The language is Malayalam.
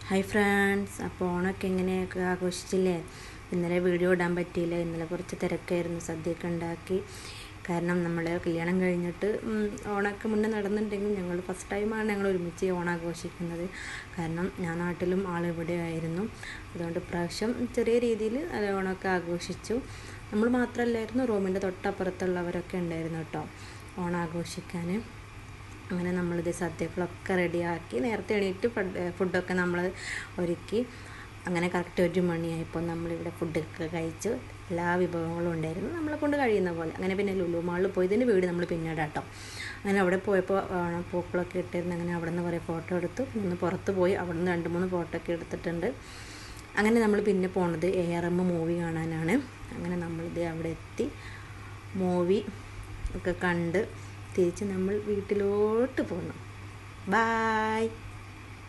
ഹായ് ഫ്രണ്ട്സ്, അപ്പോൾ ഓണമൊക്കെ എങ്ങനെയൊക്കെ ആഘോഷിച്ചില്ലേ? ഇന്നലെ വീഡിയോ ഇടാൻ പറ്റിയില്ല. ഇന്നലെ കുറച്ച് തിരക്കായിരുന്നു, സദ്യയൊക്കെ ഉണ്ടാക്കി. കാരണം നമ്മൾ കല്യാണം കഴിഞ്ഞിട്ട് ഓണമൊക്കെ മുന്നേ നടന്നിട്ടുണ്ടെങ്കിൽ ഞങ്ങൾ ഫസ്റ്റ് ടൈമാണ് ഞങ്ങൾ ഒരുമിച്ച് ഓണം ആഘോഷിക്കുന്നത്. കാരണം ഞാൻ നാട്ടിലും ആളിവിടെ ആയിരുന്നു. അതുകൊണ്ട് ഇപ്രാവശ്യം ചെറിയ രീതിയിൽ ഓണമൊക്കെ ആഘോഷിച്ചു. നമ്മൾ മാത്രമല്ലായിരുന്നു, റൂമിൻ്റെ തൊട്ടപ്പുറത്തുള്ളവരൊക്കെ ഉണ്ടായിരുന്നു കേട്ടോ ഓണം ആഘോഷിക്കാൻ. അങ്ങനെ നമ്മളിത് സദ്യകളൊക്കെ റെഡിയാക്കി നേരത്തെ എണീറ്റ് ഫുഡൊക്കെ നമ്മൾ ഒരുക്കി. അങ്ങനെ കറക്റ്റ് 1 മണിയായപ്പോൾ നമ്മളിവിടെ ഫുഡൊക്കെ കഴിച്ചു. എല്ലാ വിഭവങ്ങളും ഉണ്ടായിരുന്നു, നമ്മളെ കൊണ്ട് കഴിയുന്ന പോലെ. അങ്ങനെ പിന്നെ ലുലു മാളിൽ പോയി, ഇതിൻ്റെ വീട് നമ്മൾ പിന്നീട് കേട്ടോ. അങ്ങനെ അവിടെ പോയപ്പോൾ പൂക്കളൊക്കെ ഇട്ടിരുന്നു. അങ്ങനെ അവിടെ നിന്ന് കുറേ ഫോട്ടോ എടുത്തു. ഒന്ന് പുറത്ത് പോയി അവിടെ നിന്ന് 2-3 ഫോട്ടോ ഒക്കെ എടുത്തിട്ടുണ്ട്. അങ്ങനെ നമ്മൾ പിന്നെ പോണത് ARM മൂവി കാണാനാണ്. അങ്ങനെ നമ്മളിത് അവിടെ എത്തി മൂവി ഒക്കെ കണ്ട് തിരിച്ച് നമ്മൾ വീട്ടിലോട്ട് പോന്നു. ബായ്.